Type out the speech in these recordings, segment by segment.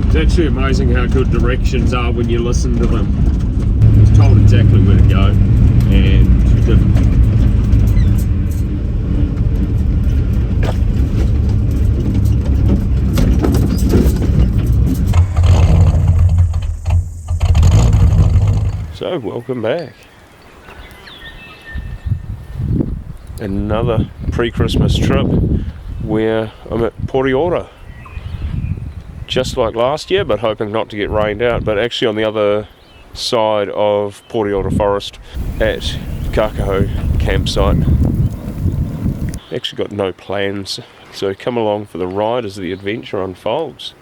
It's actually amazing how good directions are when you listen to them. I was told exactly where to go and didn't. So, welcome back. Another pre-Christmas trip where I'm at Ohura. Just like last year, but hoping not to get rained out, but actually on the other side of Ohura Forest at Kakaho campsite. Actually got no plans, so come along for the ride as the adventure unfolds.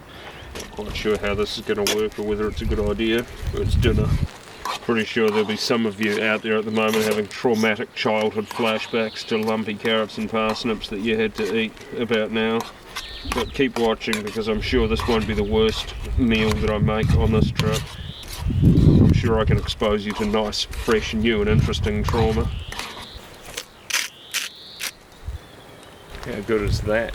Not quite sure how this is going to work or whether it's a good idea. It's dinner. Pretty sure there'll be some of you out there at the moment having traumatic childhood flashbacks to lumpy carrots and parsnips that you had to eat about now. But keep watching, because I'm sure this won't be the worst meal that I make on this trip. I'm sure I can expose you to nice, fresh, new and interesting trauma. How good is that?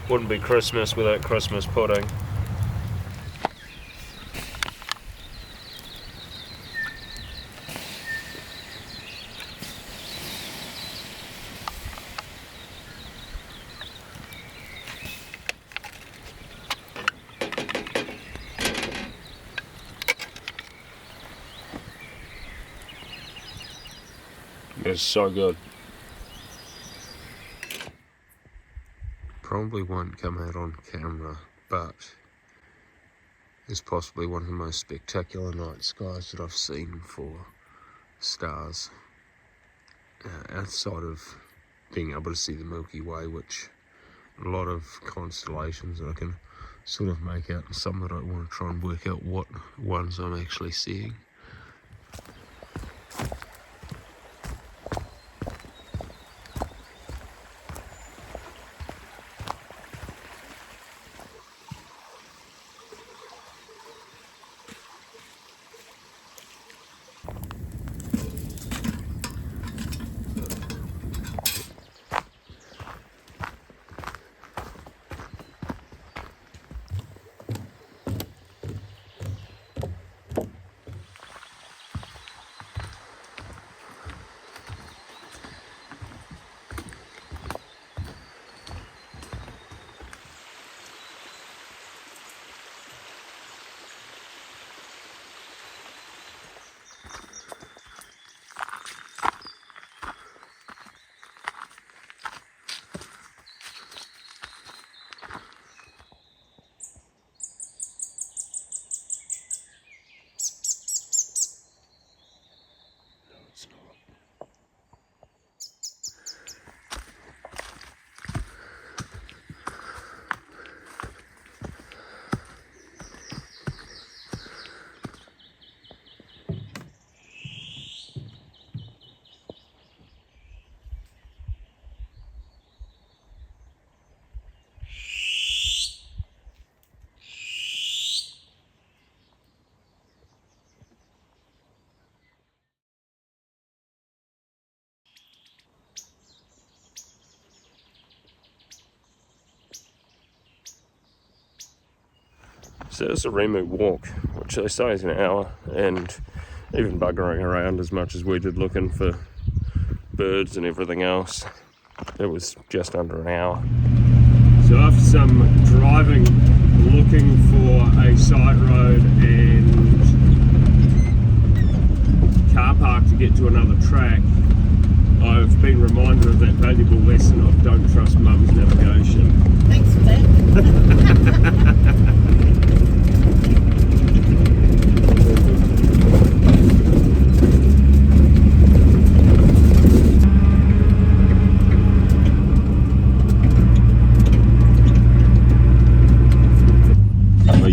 Wouldn't be Christmas without Christmas pudding. It's so good. Probably won't come out on camera, but it's possibly one of the most spectacular night skies that I've seen for stars. Outside of being able to see the Milky Way, which a lot of constellations that I can sort of make out, and some that I want to try and work out what ones I'm actually seeing. So it's a remote walk, which they say is an hour, and even buggering around as much as we did looking for birds and everything else, it was just under an hour. So after some driving, looking for a side road and car park to get to another track, I've been reminded of that valuable lesson of don't trust mum's navigation. Thanks for that.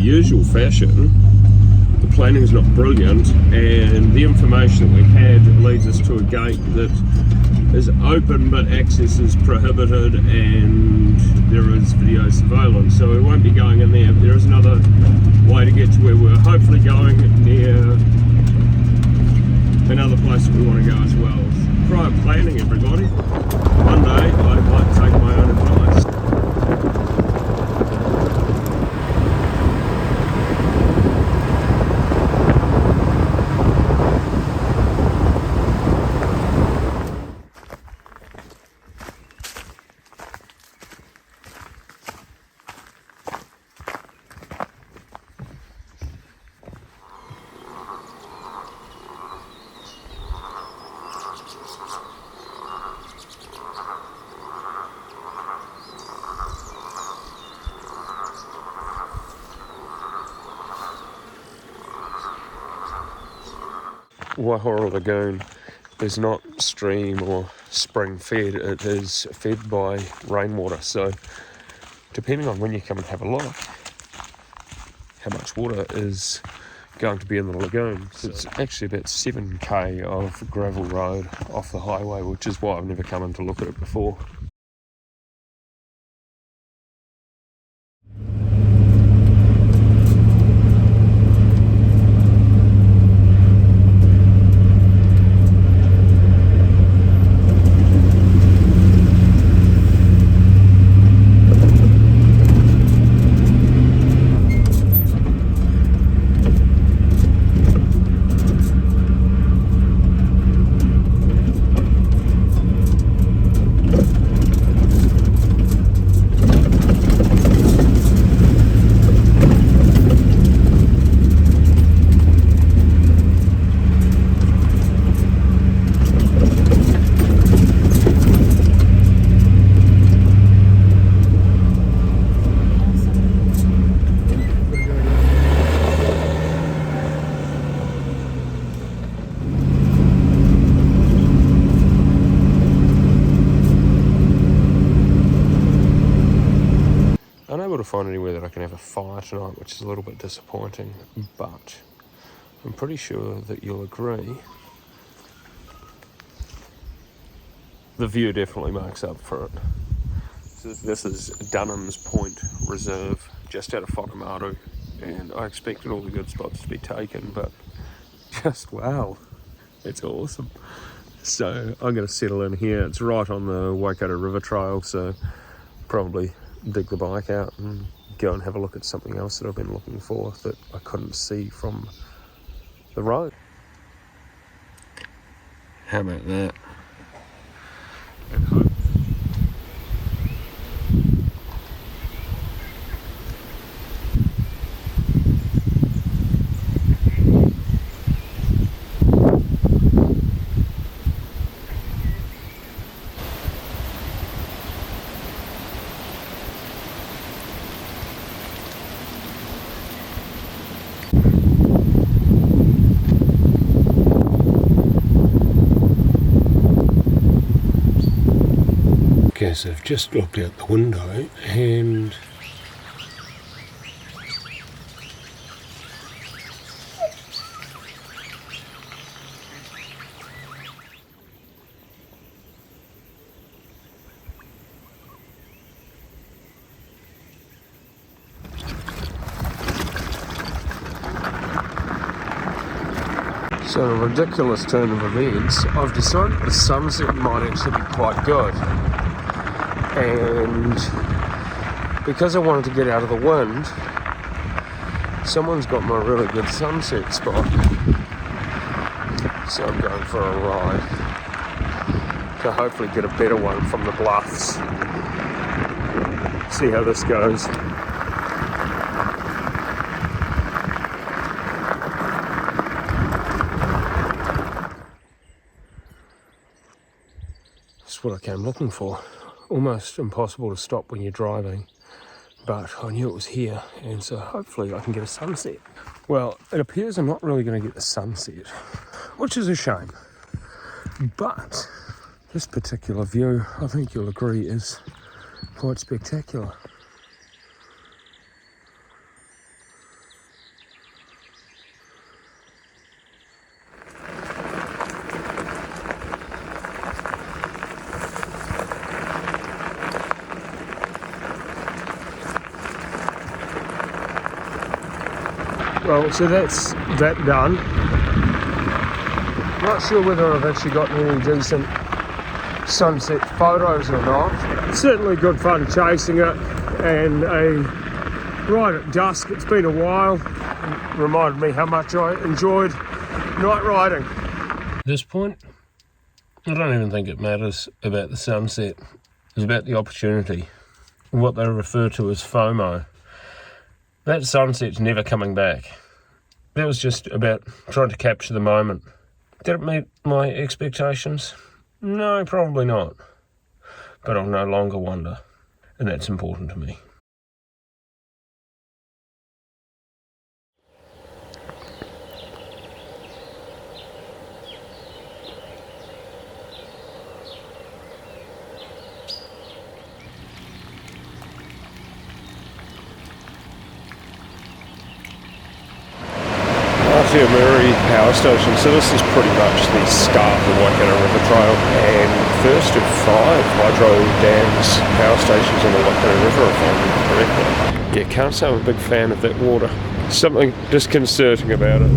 Usual fashion, the planning is not brilliant, and the information that we had leads us to a gate that is open but access is prohibited, and there is video surveillance, so we won't be going in there. But there is another way to get to where we're hopefully going, near another place that we want to go as well. Prior planning, everybody. One day Ohura Lagoon is not stream or spring fed, it is fed by rainwater. So depending on when you come and have a look, how much water is going to be in the lagoon. So it's actually about 7k of gravel road off the highway, which is why I've never come in to look at it before. Unable to find anywhere that I can have a fire tonight, which is a little bit disappointing, but I'm pretty sure that you'll agree the view definitely makes up for it. So this is Dunham's Point Reserve, just out of Whakamaru, and I expected all the good spots to be taken, but just wow, it's awesome. So I'm going to settle in here. It's right on the Waikato River Trail, so probably dig the bike out and go and have a look at something else that I've been looking for that I couldn't see from the road. How about that? And hope. Okay, so I've just looked out the window and so a ridiculous turn of events. I've decided the sunset might actually be quite good. And because I wanted to get out of the wind, someone's got my really good sunset spot. So I'm going for a ride to hopefully get a better one from the bluffs. See how this goes. That's what I came looking for. Almost impossible to stop when you're driving, but I knew it was here, and so hopefully I can get a sunset. Well, it appears I'm not really going to get the sunset, which is a shame, but this particular view, I think you'll agree, is quite spectacular. Well, so that's that done. Not sure whether I've actually gotten any decent sunset photos or not. Certainly good fun chasing it, and a ride at dusk. It's been a while. It reminded me how much I enjoyed night riding. At this point, I don't even think it matters about the sunset. It's about the opportunity, what they refer to as FOMO. That sunset's never coming back. That was just about trying to capture the moment. Did it meet my expectations? No, probably not. But I'll no longer wonder, and that's important to me. power station. So this is pretty much the start of the Waikato River Trail and first of 5 hydro dams power stations on the Waikato River, if I remember correctly. Yeah, can't say I'm a big fan of that water. Something disconcerting about it.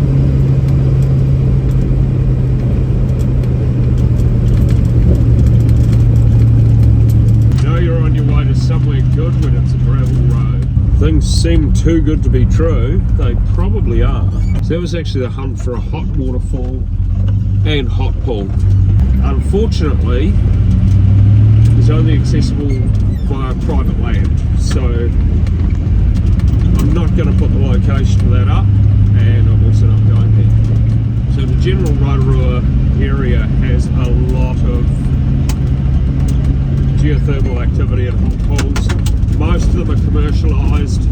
Somewhere good when it's a gravel road. Things seem too good to be true. They probably are. So that was actually the hunt for a hot waterfall and hot pool. Unfortunately, it's only accessible via private land. So I'm not going to put the location of that up, and I'm also not going there. So the general Rotorua area has a lot of geothermal activity at hot pools. Most of them are commercialised,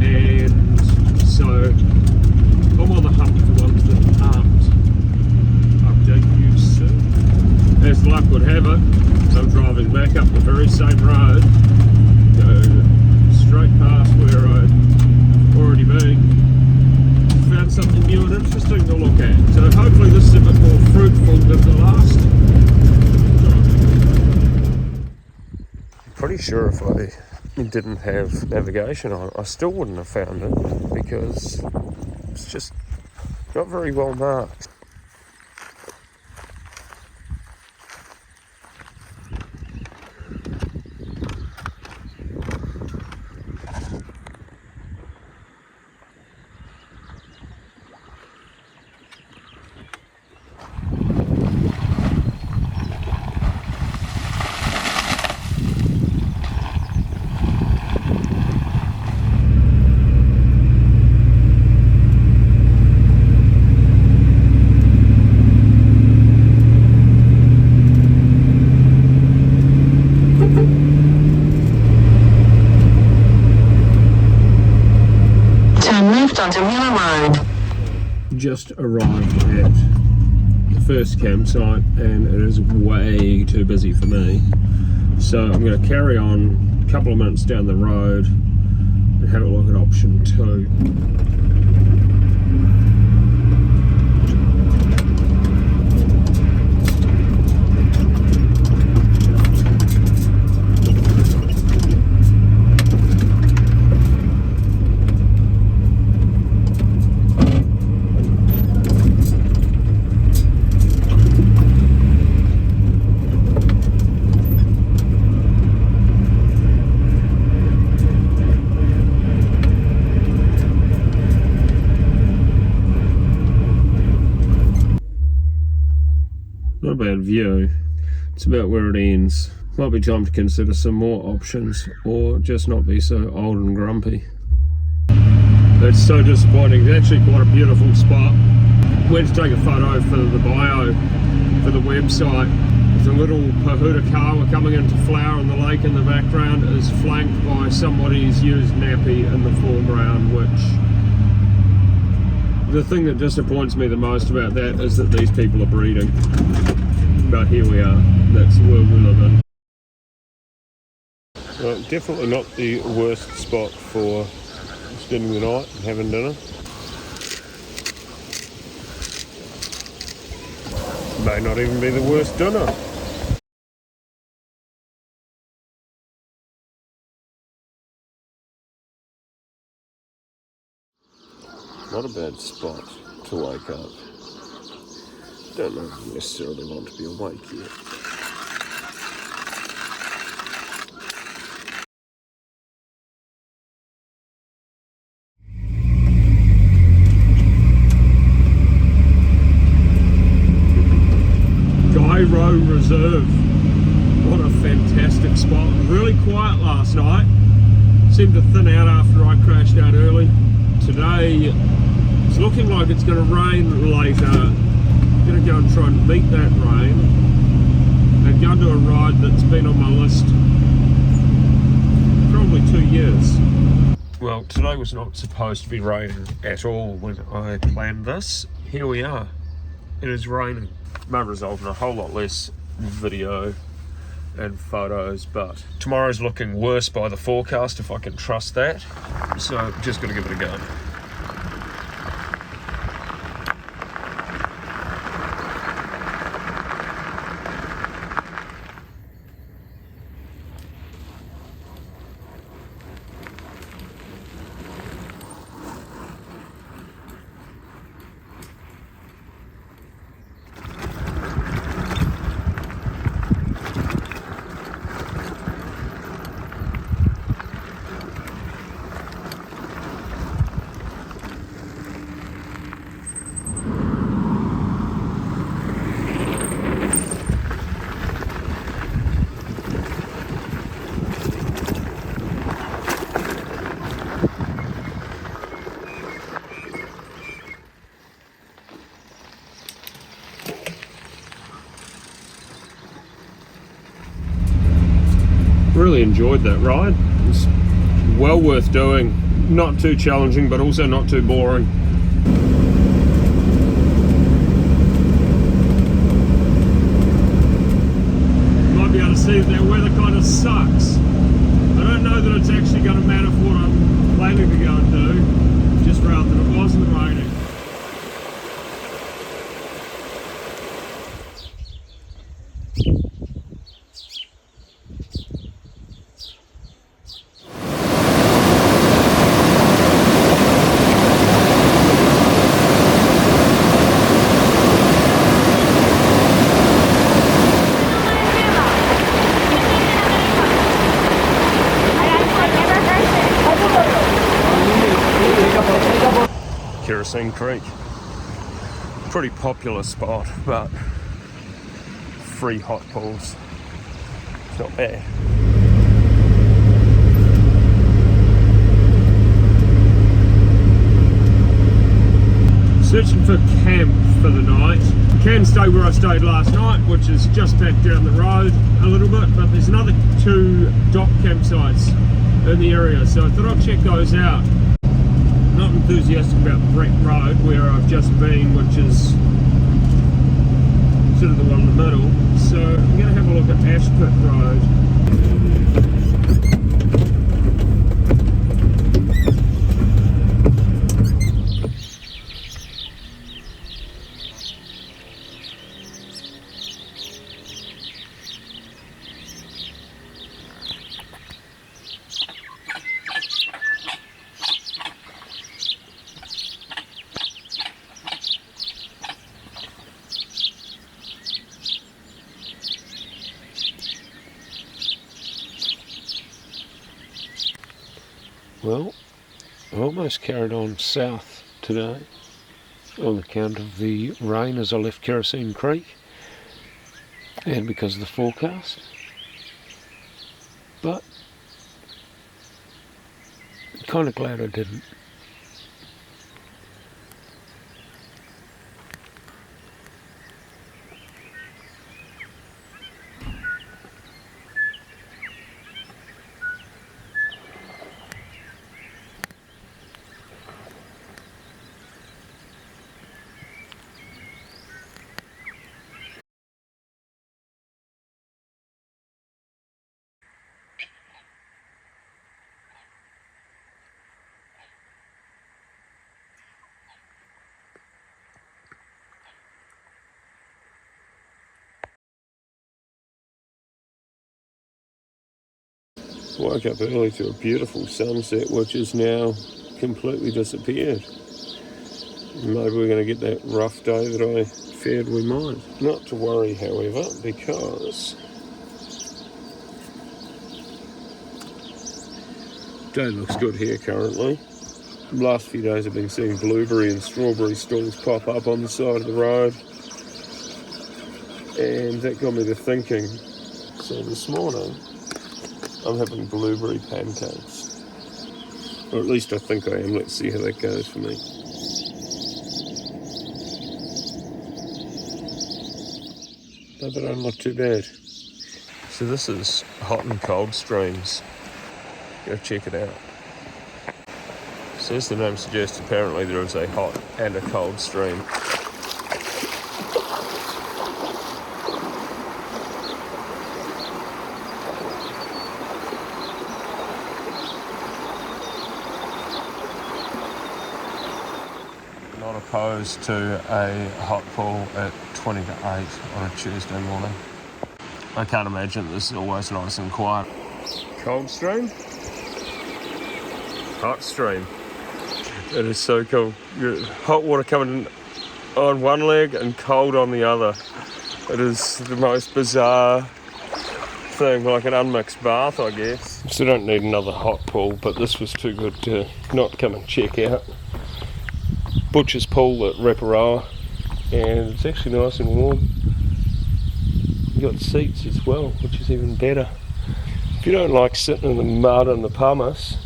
and so I'm on the hunt for ones that aren't. Update you soon. As luck would have it, I'm driving back up the very same road, go straight past where I'd already been. Found something new and interesting to look at. So hopefully this is a bit more fruitful than the last. Pretty sure if I didn't have navigation on, I still wouldn't have found it because it's just not very well marked. Just arrived at the first campsite and it is way too busy for me, so I'm going to carry on a couple of minutes down the road and have a look at option 2. Not a bad view. It's about where it ends. Might be time to consider some more options or just not be so old and grumpy. That's so disappointing. It's actually quite a beautiful spot. Went to take a photo for the bio for the website. There's a little Ohura kawa coming into flower and the lake in the background is flanked by somebody's used nappy in the foreground, which the thing that disappoints me the most about that is that these people are breeding. But here we are, that's the world we live in. Well, definitely not the worst spot for spending the night and having dinner. May not even be the worst dinner. Not a bad spot to wake up. Don't know if I necessarily want to be awake yet. Gyro Reserve. What a fantastic spot. Really quiet last night. Seemed to thin out after I crashed out early. Today it's looking like it's going to rain later. I'm going to go and try and beat that rain and go and do a ride that's been on my list probably 2 years. Well, today was not supposed to be raining at all when I planned this. Here we are. It is raining. May result in a whole lot less video and photos, but tomorrow's looking worse by the forecast, if I can trust that. So just got to give it a go. really enjoyed that ride. It was well worth doing. Not too challenging, but also not too boring. You might be able to see that their weather kind of sucks. I don't know that it's actually going to matter for what I'm planning to go and do, just rather than it wasn't raining. Kerosene Creek. Pretty popular spot, but free hot pools. It's not bad. Searching for camp for the night. Can stay where I stayed last night, which is just back down the road a little bit, but there's another 2 dock campsites in the area, so I thought I'd check those out. Not enthusiastic about Breck Road, where I've just been, which is sort of the one in the middle. So I'm going to have a look at Ashpit Road. Well, I almost carried on south today on account of the rain as I left Kerosene Creek and because of the forecast, but I'm kind of glad I didn't. Woke up early to a beautiful sunset, which has now completely disappeared. Maybe we're going to get that rough day that I feared we might. Not to worry, however, because day looks good here currently. The last few days I've been seeing blueberry and strawberry stalls pop up on the side of the road, and that got me to thinking. So this morning I'm having blueberry pancakes, or at least I think I am. Let's see how that goes for me. No, but I'm not too bad. So this is hot and cold streams. Go check it out. So as the name suggests, apparently there is a hot and a cold stream. Not opposed to a hot pool at 20 to 8 on a Tuesday morning. I can't imagine this is always nice and quiet. Cold stream, hot stream. It is so cool. Hot water coming on one leg and cold on the other. It is the most bizarre thing, like an unmixed bath, I guess. So don't need another hot pool, but this was too good to not come and check out. Butcher's pool at Reparawa, and it's actually nice and warm. You got seats as well, which is even better. If you don't like sitting in the mud and the pumice,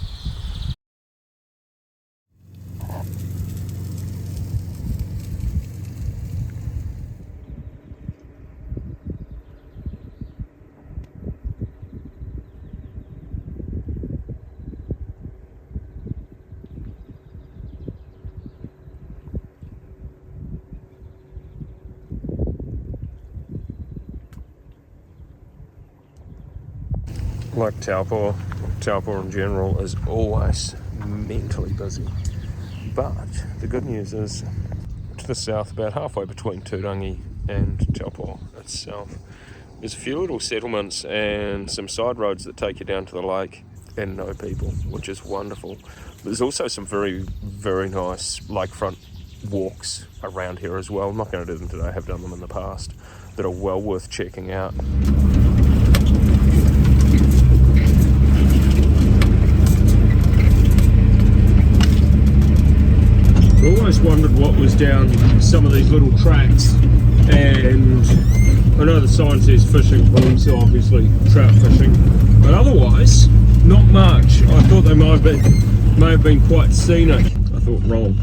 like Taupo in general is always mentally busy. But the good news is, to the south, about halfway between Turangi and Taupo itself, there's a few little settlements and some side roads that take you down to the lake and no people, which is wonderful. There's also some very, very nice lakefront walks around here as well. I'm not going to do them today, I have done them in the past, that are well worth checking out. I always wondered what was down some of these little tracks, and I know the sign says fishing pools, so obviously trout fishing, but otherwise not much. I thought they may have been quite scenic. I thought wrong.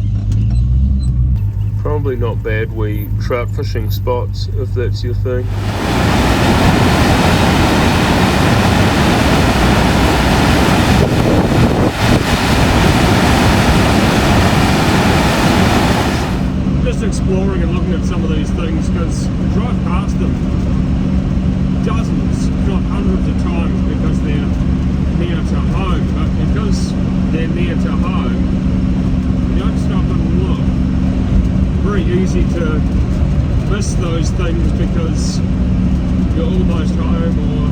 Probably not bad wee trout fishing spots if that's your thing. Just exploring and looking at some of these things, because you drive past them dozens, if not hundreds of times, because they're near to home. But because they're near to home, you don't stop and look. Very easy to miss those things because you're almost home, or